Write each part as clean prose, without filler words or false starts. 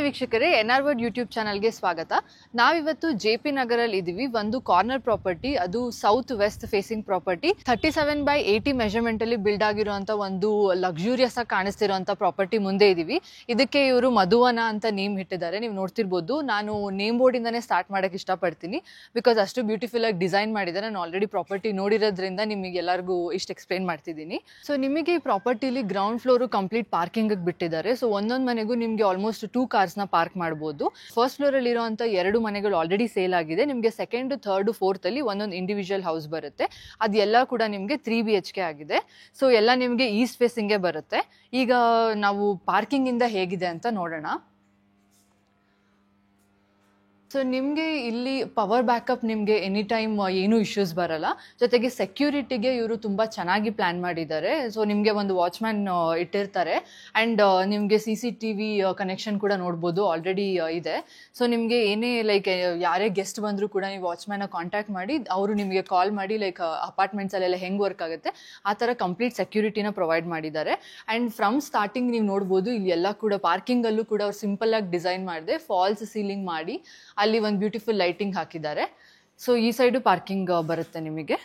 ವೀಕ್ಷಕರೇ, N R word YouTube ಚಾನಲ್ಗೆ ಸ್ವಾಗತ. ನಾವಿವತ್ತು JP ನಗರಲ್ಲಿ ಇದ್ದೀವಿ. ಒಂದು ಕಾರ್ನರ್ ಪ್ರಾಪರ್ಟಿ, ಅದು south west facing property. 37/80 measurement ಅಲ್ಲಿ ಬಿಲ್ಡ್ ಆಗಿರುವಂತ ಒಂದು ಲಕ್ಸುರಿಯಸ್ ಆಗಿ ಕಾಣಿಸ್ತಿರುವಂತ ಪ್ರಾಪರ್ಟಿ ಮುಂದೆ ಇದೀವಿ. ಇದಕ್ಕೆ ಇವರು ಮಧುವನ ಅಂತ ನೇಮ್ ಇಟ್ಟಿದ್ದಾರೆ. ನೀವು ನೋಡ್ತಿರ್ಬೋದು. ನಾನು ನೇಮ್ ಬೋರ್ಡ್ ಇಂದಾನೆ ಸ್ಟಾರ್ಟ್ ಮಾಡಕ್ಕೆ ಇಷ್ಟಪಡ್ತೀನಿ, ಬಿಕಾಸ್ ಅಷ್ಟು ಬ್ಯೂಟಿಫುಲ್ ಆಗಿ ಡಿಸೈನ್ ಮಾಡಿದ್ದಾರೆ. ನಾನು ಆಲ್ರೆಡಿ ಪ್ರಾಪರ್ಟಿ ನೋಡಿರೋದ್ರಿಂದ ನಿಮಗೆ ಎಲ್ಲರಿಗೂ ಇಷ್ಟು ಎಕ್ಸ್ಪ್ಲೈನ್ ಮಾಡ್ತಿದ್ದೀನಿ. ಸೊ ನಿಮಗೆ ಈ ಪ್ರಾಪರ್ಟಿಲಿ ಗ್ರೌಂಡ್ ಫ್ಲೋರ್ ಕಂಪ್ಲೀಟ್ ಪಾರ್ಕಿಂಗ್ ಬಿಟ್ಟಿದ್ದಾರೆ. ಸೊ ಒಂದೊಂದು ಮನೆಗೂ ನಿಮಗೆ ಆಲ್ಮೋಸ್ಟ್ 2 ಕಾರ್ಸ್ನ ಪಾರ್ಕ್ ಮಾಡಬಹುದು. ಫಸ್ಟ್ ಫ್ಲೋರ್ ಅಲ್ಲಿ ಇರುವಂತ 2 ಮನೆಗಳು ಆಲ್ರೆಡಿ ಸೇಲ್ ಆಗಿದೆ. ನಿಮಗೆ ಸೆಕೆಂಡ್, ಥರ್ಡ್, ಫೋರ್ತ್ ಅಲ್ಲಿ ಒಂದೊಂದು ಇಂಡಿವಿಜುವಲ್ ಹೌಸ್ ಬರುತ್ತೆ. ಅದೆಲ್ಲ ಕೂಡ ನಿಮಗೆ 3 BHK ಆಗಿದೆ. ಸೊ ಎಲ್ಲ ನಿಮಗೆ ಈಸ್ಟ್ ಫೇಸಿಂಗ್ಗೆ ಬರುತ್ತೆ. ಈಗ ನಾವು ಪಾರ್ಕಿಂಗ್ ಇಂದ ಹೇಗಿದೆ ಅಂತ ನೋಡೋಣ. ಸೊ ನಿಮಗೆ ಇಲ್ಲಿ ಪವರ್ ಬ್ಯಾಕಪ್ ನಿಮಗೆ ಎನಿ ಟೈಮ್ ಏನೂ ಇಶ್ಯೂಸ್ ಬರಲ್ಲ. ಜೊತೆಗೆ ಸೆಕ್ಯೂರಿಟಿಗೆ ಇವರು ತುಂಬ ಚೆನ್ನಾಗಿ ಪ್ಲ್ಯಾನ್ ಮಾಡಿದ್ದಾರೆ. ಸೊ ನಿಮಗೆ ಒಂದು ವಾಚ್ಮ್ಯಾನ್ ಇಟ್ಟಿರ್ತಾರೆ. ಆ್ಯಂಡ್ ನಿಮಗೆ CCTV ಕನೆಕ್ಷನ್ ಕೂಡ ನೋಡ್ಬೋದು, ಆಲ್ರೆಡಿ ಇದೆ. ಸೊ ನಿಮಗೆ ಏನೇ ಲೈಕ್ ಯಾರೇ ಗೆಸ್ಟ್ ಬಂದರೂ ಕೂಡ ನೀವು ವಾಚ್ಮ್ಯಾನ ಕಾಂಟ್ಯಾಕ್ಟ್ ಮಾಡಿ ಅವರು ನಿಮಗೆ ಕಾಲ್ ಮಾಡಿ ಲೈಕ್ ಅಪಾರ್ಟ್ಮೆಂಟ್ಸಲ್ಲೆಲ್ಲ ಹೆಂಗೆ ವರ್ಕ್ ಆಗುತ್ತೆ ಆ ಥರ ಕಂಪ್ಲೀಟ್ ಸೆಕ್ಯೂರಿಟಿನ ಪ್ರೊವೈಡ್ ಮಾಡಿದ್ದಾರೆ. ಆ್ಯಂಡ್ ಫ್ರಮ್ ಸ್ಟಾರ್ಟಿಂಗ್ ನೀವು ನೋಡ್ಬೋದು, ಇಲ್ಲಿ ಎಲ್ಲ ಕೂಡ ಪಾರ್ಕಿಂಗಲ್ಲೂ ಕೂಡ ಅವ್ರು ಸಿಂಪಲ್ಲಾಗಿ ಡಿಸೈನ್ ಮಾಡಿದೆ. ಫಾಲ್ಸ್ ಸೀಲಿಂಗ್ ಮಾಡಿ ಅಲ್ಲಿ ಒಂದು ಬ್ಯೂಟಿಫುಲ್ ಲೈಟಿಂಗ್ ಹಾಕಿದ್ದಾರೆ. ಸೊ ಈ ಸೈಡು ಪಾರ್ಕಿಂಗ್ ಬರುತ್ತೆ ನಿಮಗೆ.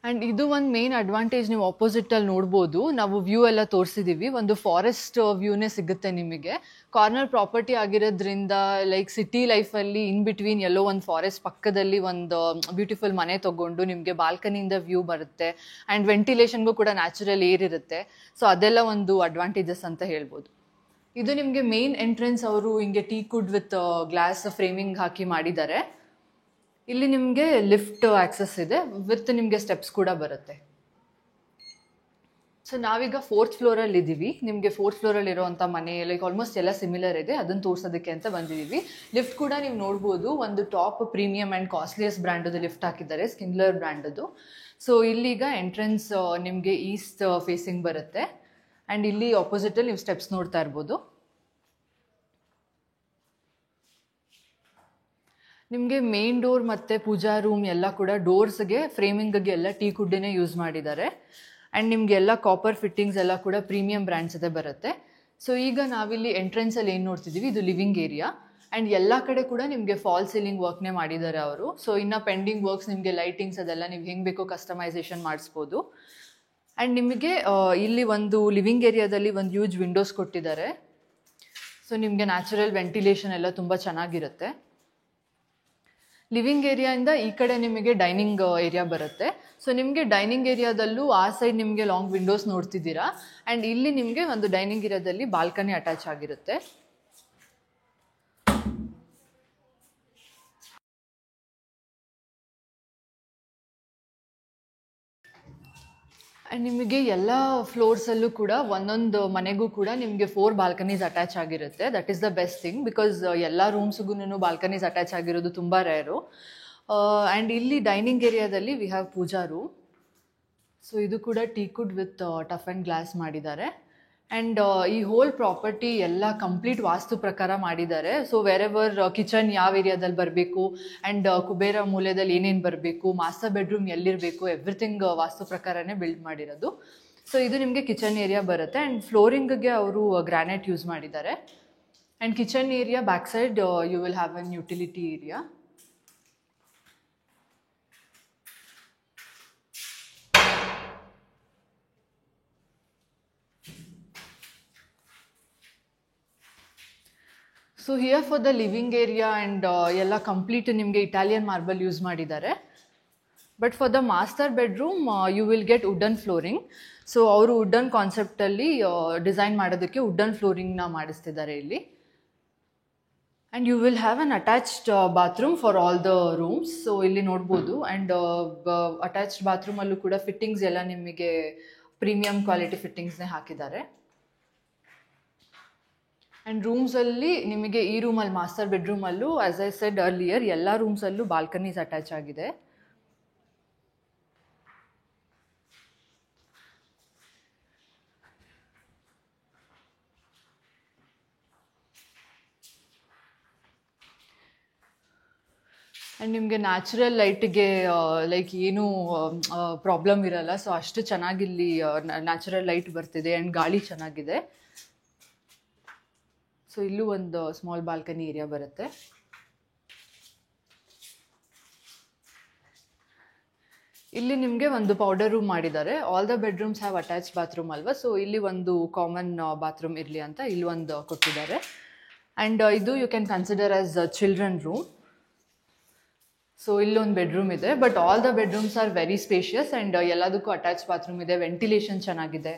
ಆ್ಯಂಡ್ ಇದು ಒಂದು ಮೇನ್ ಅಡ್ವಾಂಟೇಜ್. ನೀವು ಆಪೋಸಿಟಲ್ಲಿ ನೋಡ್ಬೋದು, ನಾವು ವ್ಯೂ ಎಲ್ಲ ತೋರಿಸಿದ್ದೀವಿ. ಒಂದು ಫಾರೆಸ್ಟ್ ವ್ಯೂನೇ ಸಿಗುತ್ತೆ ನಿಮಗೆ. ಕಾರ್ನರ್ ಪ್ರಾಪರ್ಟಿ ಆಗಿರೋದ್ರಿಂದ ಲೈಕ್ ಸಿಟಿ ಲೈಫಲ್ಲಿ ಇನ್ ಬಿಟ್ವೀನ್ ಎಲ್ಲೋ ಒಂದು ಫಾರೆಸ್ಟ್ ಪಕ್ಕದಲ್ಲಿ ಒಂದು ಬ್ಯೂಟಿಫುಲ್ ಮನೆ ತೊಗೊಂಡು ನಿಮಗೆ ಬಾಲ್ಕನಿಯಿಂದ ವ್ಯೂ ಬರುತ್ತೆ. ಆ್ಯಂಡ್ ವೆಂಟಿಲೇಷನ್ಗೂ ಕೂಡ ನ್ಯಾಚುರಲ್ ಏರ್ ಇರುತ್ತೆ. ಸೊ ಅದೆಲ್ಲ ಒಂದು ಅಡ್ವಾಂಟೇಜಸ್ ಅಂತ ಹೇಳ್ಬೋದು. ಇದು ನಿಮಗೆ ಮೇನ್ ಎಂಟ್ರೆನ್ಸ್. ಅವರು ಹಿಂಗೆ ಟೀಕುಡ್ ವಿತ್ ಗ್ಲಾಸ್ ಫ್ರೇಮಿಂಗ್ ಹಾಕಿ ಮಾಡಿದ್ದಾರೆ. ಇಲ್ಲಿ ನಿಮಗೆ ಲಿಫ್ಟ್ ಆಕ್ಸೆಸ್ ಇದೆ, ವಿತ್ ನಿಮಗೆ ಸ್ಟೆಪ್ಸ್ ಕೂಡ ಬರುತ್ತೆ. ಸೊ ನಾವೀಗ 4th ಫ್ಲೋರಲ್ಲಿ ಇದ್ದೀವಿ. ನಿಮಗೆ 4th ಫ್ಲೋರಲ್ಲಿ ಇರುವಂಥ ಮನೆ ಲೈಕ್ ಆಲ್ಮೋಸ್ಟ್ ಎಲ್ಲ ಸಿಮಿಲರ್ ಇದೆ, ಅದನ್ನು ತೋರಿಸೋದಕ್ಕೆ ಅಂತ ಬಂದಿದ್ದೀವಿ. ಲಿಫ್ಟ್ ಕೂಡ ನೀವು ನೋಡ್ಬೋದು, ಒಂದು ಟಾಪ್ ಪ್ರೀಮಿಯಮ್ ಆ್ಯಂಡ್ ಕಾಸ್ಟ್ಲಿಯಸ್ಟ್ ಬ್ರ್ಯಾಂಡದು ಲಿಫ್ಟ್ ಹಾಕಿದ್ದಾರೆ, ಸ್ಕಿನ್ಲರ್ ಬ್ರ್ಯಾಂಡದು. ಸೊ ಇಲ್ಲೀಗ ಎಂಟ್ರೆನ್ಸ್ ನಿಮಗೆ ಈಸ್ಟ್ ಫೇಸಿಂಗ್ ಬರುತ್ತೆ. ಆ್ಯಂಡ್ ಇಲ್ಲಿ ಆಪೋಸಿಟಲ್ಲಿ ನೀವು ಸ್ಟೆಪ್ಸ್ ನೋಡ್ತಾ ಇರ್ಬೋದು. ನಿಮಗೆ ಮೇನ್ ಡೋರ್ ಮತ್ತು ಪೂಜಾ ರೂಮ್ ಎಲ್ಲ ಕೂಡ ಡೋರ್ಸ್ಗೆ ಫ್ರೇಮಿಂಗ್ಗೆ ಎಲ್ಲ ಟೀಕುಡ್ಡೇ ಯೂಸ್ ಮಾಡಿದ್ದಾರೆ. ಆ್ಯಂಡ್ ನಿಮಗೆಲ್ಲ ಕಾಪರ್ ಫಿಟ್ಟಿಂಗ್ಸ್ ಎಲ್ಲ ಕೂಡ ಪ್ರೀಮಿಯಂ ಬ್ರ್ಯಾಂಡ್ಸ್ ಅದೇ ಬರುತ್ತೆ. ಸೊ ಈಗ ನಾವಿಲ್ಲಿ ಎಂಟ್ರೆನ್ಸಲ್ಲಿ ಏನು ನೋಡ್ತಿದ್ದೀವಿ, ಇದು ಲಿವಿಂಗ್ ಏರಿಯಾ. ಆ್ಯಂಡ್ ಎಲ್ಲ ಕಡೆ ಕೂಡ ನಿಮಗೆ ಫಾಲ್ ಸೀಲಿಂಗ್ ವರ್ಕ್ನೇ ಮಾಡಿದ್ದಾರೆ ಅವರು. ಸೊ ಇನ್ನು ಪೆಂಡಿಂಗ್ ವರ್ಕ್ಸ್ ನಿಮಗೆ ಲೈಟಿಂಗ್ಸ್ ಅದೆಲ್ಲ ನೀವು ಹೆಂಗೆ ಬೇಕೋ ಕಸ್ಟಮೈಸೇಷನ್ ಮಾಡಿಸ್ಬೋದು. ಆ್ಯಂಡ್ ನಿಮಗೆ ಇಲ್ಲಿ ಒಂದು ಲಿವಿಂಗ್ ಏರಿಯಾದಲ್ಲಿ ಒಂದು ಯೂಜ್ ವಿಂಡೋಸ್ ಕೊಟ್ಟಿದ್ದಾರೆ. ಸೊ ನಿಮಗೆ ನ್ಯಾಚುರಲ್ ವೆಂಟಿಲೇಷನ್ ಎಲ್ಲ ತುಂಬ ಚೆನ್ನಾಗಿರುತ್ತೆ. ಲಿವಿಂಗ್ ಏರಿಯಾಯಿಂದ ಈ ಕಡೆ ನಿಮಗೆ ಡೈನಿಂಗ್ ಏರಿಯಾ ಬರುತ್ತೆ. ಸೊ ನಿಮಗೆ ಡೈನಿಂಗ್ ಏರಿಯಾದಲ್ಲೂ ಆ ಸೈಡ್ ನಿಮಗೆ ಲಾಂಗ್ ವಿಂಡೋಸ್ ನೋಡ್ತಿದ್ದೀರಾ. ಆ್ಯಂಡ್ ಇಲ್ಲಿ ನಿಮಗೆ ಒಂದು ಡೈನಿಂಗ್ ಏರಿಯಾದಲ್ಲಿ ಬಾಲ್ಕನಿ ಅಟ್ಯಾಚ್ ಆಗಿರುತ್ತೆ. ಆ್ಯಂಡ್ ನಿಮಗೆ ಎಲ್ಲ ಫ್ಲೋರ್ಸಲ್ಲೂ ಕೂಡ ಒಂದೊಂದು ಮನೆಗೂ ಕೂಡ ನಿಮಗೆ 4 ಬಾಲ್ಕನೀಸ್ ಅಟ್ಯಾಚ್ ಆಗಿರುತ್ತೆ. That is the best thing, because ಎಲ್ಲ ರೂಮ್ಸ್ಗೂ ಬಾಲ್ಕನೀಸ್ ಅಟ್ಯಾಚ್ ಆಗಿರೋದು ತುಂಬ ರೇರು. ಆ್ಯಂಡ್ ಇಲ್ಲಿ ಡೈನಿಂಗ್ ಏರಿಯಾದಲ್ಲಿ we have pooja room. So ಇದು ಕೂಡ teakwood with tough and glass ಮಾಡಿದ್ದಾರೆ. ಆ್ಯಂಡ್ ಈ ಹೋಲ್ ಪ್ರಾಪರ್ಟಿ ಎಲ್ಲ ಕಂಪ್ಲೀಟ್ ವಾಸ್ತು ಪ್ರಕಾರ ಮಾಡಿದ್ದಾರೆ. ಸೊ ವೆರೆವರ್ ಕಿಚನ್ ಯಾವ ಏರಿಯಾದಲ್ಲಿ ಬರಬೇಕು, ಆ್ಯಂಡ್ ಕುಬೇರ ಮೂಲೆಯಲ್ಲಿ ಏನೇನು ಬರಬೇಕು, ಮಾಸ್ಟರ್ ಬೆಡ್ರೂಮ್ ಎಲ್ಲಿರಬೇಕು, ಎವ್ರಿಥಿಂಗ್ ವಾಸ್ತು ಪ್ರಕಾರನೇ ಬಿಲ್ಡ್ ಮಾಡಿರೋದು. ಸೊ ಇದು ನಿಮಗೆ ಕಿಚನ್ ಏರಿಯಾ ಬರುತ್ತೆ. ಆ್ಯಂಡ್ ಫ್ಲೋರಿಂಗ್ಗೆ ಅವರು ಗ್ರಾನೈಟ್ ಯೂಸ್ ಮಾಡಿದ್ದಾರೆ. And kitchen area back side you will have an utility area. So here for the living area and ಎಲ್ಲ ಕಂಪ್ಲೀಟ್ ನಿಮಗೆ ಇಟಾಲಿಯನ್ ಮಾರ್ಬಲ್ ಯೂಸ್ ಮಾಡಿದ್ದಾರೆ. But for the master bedroom you will get wooden flooring. So ಅವರು wooden ಕಾನ್ಸೆಪ್ಟಲ್ಲಿ design ಮಾಡೋದಕ್ಕೆ wooden ಫ್ಲೋರಿಂಗ್ನ ಮಾಡಿಸ್ತಿದ್ದಾರೆ ಇಲ್ಲಿ. And you will have an attached bathroom for all the rooms. So ಇಲ್ಲಿ ನೋಡ್ಬೋದು. ಆ್ಯಂಡ್ ಅಟ್ಯಾಚ್ಡ್ ಬಾತ್ರೂಮಲ್ಲೂ ಕೂಡ ಫಿಟ್ಟಿಂಗ್ಸ್ ಎಲ್ಲ ನಿಮಗೆ ಪ್ರೀಮಿಯಂ ಕ್ವಾಲಿಟಿ ಫಿಟ್ಟಿಂಗ್ಸ್ನೇ ಹಾಕಿದ್ದಾರೆ. ಆ್ಯಂಡ್ ರೂಮ್ಸಲ್ಲಿ ನಿಮಗೆ ಈ ರೂಮಲ್ಲಿ ಮಾಸ್ಟರ್ ಬೆಡ್ರೂಮಲ್ಲೂ ಆ್ಯಸ್ ಐ ಸೆಡ್ ಅರ್ಲಿಯರ್ ಎಲ್ಲ ರೂಮ್ಸಲ್ಲೂ ಬಾಲ್ಕನೀಸ್ ಅಟ್ಯಾಚ್ ಆಗಿದೆ. ಆ್ಯಂಡ್ ನಿಮಗೆ ನ್ಯಾಚುರಲ್ ಲೈಟಿಗೆ ಲೈಕ್ ಏನೂ ಪ್ರಾಬ್ಲಮ್ ಇರಲ್ಲ. ಸೊ ಅಷ್ಟು ಚೆನ್ನಾಗಿಲ್ಲಿ ನ್ಯಾಚುರಲ್ ಲೈಟ್ ಬರ್ತಿದೆ ಆ್ಯಂಡ್ ಗಾಳಿ ಚೆನ್ನಾಗಿದೆ. ಸೊ ಇಲ್ಲೂ ಒಂದು ಸ್ಮಾಲ್ ಬಾಲ್ಕನಿ ಏರಿಯಾ ಬರುತ್ತೆ. ಇಲ್ಲಿ ನಿಮಗೆ ಒಂದು ಪೌಡರ್ ರೂಮ್ ಮಾಡಿದ್ದಾರೆ. All the bedrooms have attach bathroom ಅಲ್ವಾ, ಸೊ ಇಲ್ಲಿ ಒಂದು ಕಾಮನ್ ಬಾತ್ರೂಮ್ ಇರಲಿ ಅಂತ ಇಲ್ಲಿ ಒಂದು ಕೊಟ್ಟಿದ್ದಾರೆ. ಆ್ಯಂಡ್ ಇದು you can consider as children room. So ಇಲ್ಲೊಂದು ಬೆಡ್ರೂಮ್ ಇದೆ, but all the bedrooms are very spacious and ಎಲ್ಲದಕ್ಕೂ ಅಟ್ಯಾಚ್ ಬಾತ್ರೂಮ್ ಇದೆ, ವೆಂಟಿಲೇಷನ್ ಚೆನ್ನಾಗಿದೆ.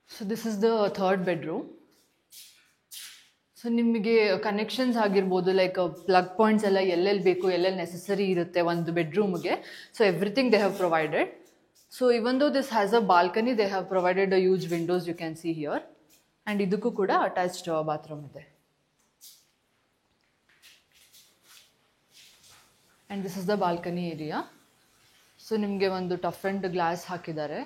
So this is the third bedroom. So ನಿಮಗೆ ಕನೆಕ್ಷನ್ಸ್ ಆಗಿರ್ಬೋದು, ಲೈಕ್ ಪ್ಲಗ್ ಪಾಯಿಂಟ್ಸ್ ಎಲ್ಲ ಎಲ್ಲೆಲ್ಲಿ ಬೇಕು, ಎಲ್ಲೆಲ್ಲಿ ನೆಸೆಸರಿ ಇರುತ್ತೆ ಒಂದು ಬೆಡ್ರೂಮ್ಗೆ. So everything they have provided. So even though this has a balcony, they have provided a huge windows you can see here. And ಇದಕ್ಕೂ ಕೂಡ ಅಟ್ಯಾಚ್ಡ್ ಬಾತ್ರೂಮ್ ಇದೆ. And this is the balcony area. So ನಿಮಗೆ ಒಂದು tough and glass ಹಾಕಿದ್ದಾರೆ.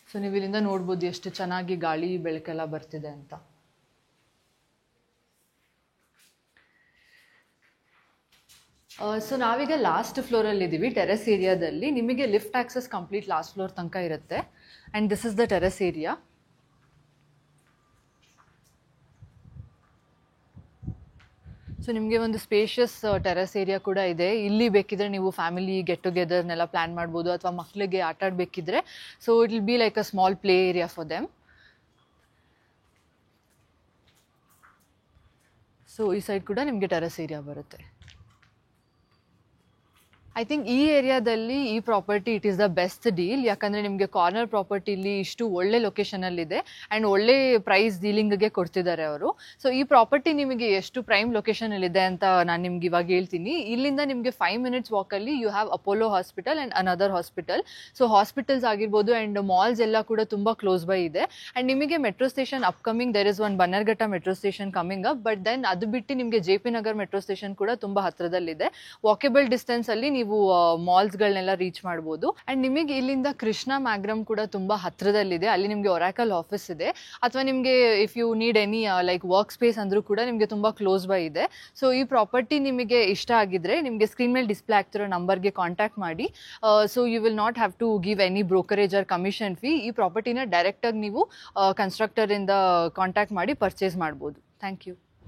So ನೀವು ಇಲ್ಲಿಂದ ನೋಡ್ಬೋದು ಎಷ್ಟು ಚೆನ್ನಾಗಿ ಗಾಳಿ ಬೆಳಕೆಲ್ಲ ಬರ್ತಿದೆ ಅಂತ. ಸೊ ನಾವೀಗ ಲಾಸ್ಟ್ ಫ್ಲೋರಲ್ಲಿ ಇದ್ದೀವಿ, ಟೆರೆಸ್ ಏರಿಯಾದಲ್ಲಿ. ನಿಮಗೆ lift access complete last floor ತನಕ ಇರುತ್ತೆ. And this is the terrace area. So ನಿಮಗೆ ಒಂದು ಸ್ಪೇಷಿಯಸ್ ಟೆರೆಸ್ ಏರಿಯಾ ಕೂಡ ಇದೆ. ಇಲ್ಲಿ ಬೇಕಿದ್ರೆ ನೀವು ಫ್ಯಾಮಿಲಿ ಗೆಟ್ ಟುಗೆದರ್ನೆಲ್ಲ ಪ್ಲ್ಯಾನ್ ಮಾಡ್ಬೋದು, ಅಥವಾ ಮಕ್ಕಳಿಗೆ ಆಟ ಆಡಬೇಕಿದ್ರೆ. So it will be like a small play area for them. So ಈ ಸೈಡ್ ಕೂಡ ನಿಮಗೆ ಟೆರೆಸ್ ಏರಿಯಾ ಬರುತ್ತೆ. ಐ ಥಿಂಕ್ ಈ ಏರಿಯಾದಲ್ಲಿ ಈ property it is the best deal. ಯಾಕಂದರೆ ನಿಮಗೆ ಕಾರ್ನರ್ ಪ್ರಾಪರ್ಟಿಲಿ ಇಷ್ಟು ಒಳ್ಳೆ ಲೊಕೇಶನಲ್ಲಿದೆ ಆ್ಯಂಡ್ ಒಳ್ಳೆ ಪ್ರೈಸ್ ಡೀಲಿಂಗ್ಗೆ ಕೊಡ್ತಿದ್ದಾರೆ ಅವರು. ಸೊ ಈ ಪ್ರಾಪರ್ಟಿ ನಿಮಗೆ ಎಷ್ಟು ಪ್ರೈಮ್ ಲೊಕೇಶನಲ್ಲಿದೆ ಅಂತ ನಾನು ನಿಮ್ಗೆ ಇವಾಗ ಹೇಳ್ತೀನಿ. ಇಲ್ಲಿಂದ ನಿಮಗೆ 5 minutes ವಾಕಲ್ಲಿ you have Apollo hospital and another hospital. So hospitals ಆಗಿರ್ಬೋದು ಆ್ಯಂಡ್ ಮಾಲ್ಸ್ ಎಲ್ಲ ಕೂಡ ತುಂಬ ಕ್ಲೋಸ್ ಬೈ ಇದೆ. ಆ್ಯಂಡ್ ನಿಮಗೆ metro station upcoming, there is one Bannerghatta metro station coming up. But then ಅದು ಬಿಟ್ಟು ನಿಮಗೆ JP ನಗರ್ ಮೆಟ್ರೋ ಸ್ಟೇಷನ್ ಕೂಡ ತುಂಬ ಹತ್ತಿರದಲ್ಲಿದೆ. ವಾಕೆಬಲ್ ಡಿಸ್ಟೆನ್ಸಲ್ಲಿ ನೀವು ಮಾಲ್ಸ್ಗಳನ್ನೆಲ್ಲ ರೀಚ್ ಮಾಡ್ಬೋದು. ಆ್ಯಂಡ್ ನಿಮಗೆ ಇಲ್ಲಿಂದ ಕೃಷ್ಣ ಮ್ಯಾಗ್ರಮ್ ಕೂಡ ತುಂಬ ಹತ್ತಿರದಲ್ಲಿದೆ. ಅಲ್ಲಿ ನಿಮಗೆ ಒರಾಕಲ್ ಆಫೀಸ್ ಇದೆ. ಅಥವಾ ನಿಮಗೆ if you need any like work space ಅಂದರೂ ಕೂಡ ನಿಮಗೆ ತುಂಬ ಕ್ಲೋಸ್ ಬೈ ಇದೆ. ಸೊ ಈ ಪ್ರಾಪರ್ಟಿ ನಿಮಗೆ ಇಷ್ಟ ಆಗಿದ್ರೆ ನಿಮಗೆ ಸ್ಕ್ರೀನ್ ಮೇಲೆ ಡಿಸ್ಪ್ಲೇ ಆಗ್ತಿರೋ ನಂಬರ್ಗೆ ಕಾಂಟ್ಯಾಕ್ಟ್ ಮಾಡಿ. So you will not have to give any brokerage or commission fee. ಈ ಪ್ರಾಪರ್ಟಿನ ಡೈರೆಕ್ಟಾಗಿ ನೀವು ಕನ್ಸ್ಟ್ರಕ್ಟರಿಂದ ಕಾಂಟ್ಯಾಕ್ಟ್ ಮಾಡಿ ಪರ್ಚೇಸ್ ಮಾಡ್ಬೋದು. Thank you.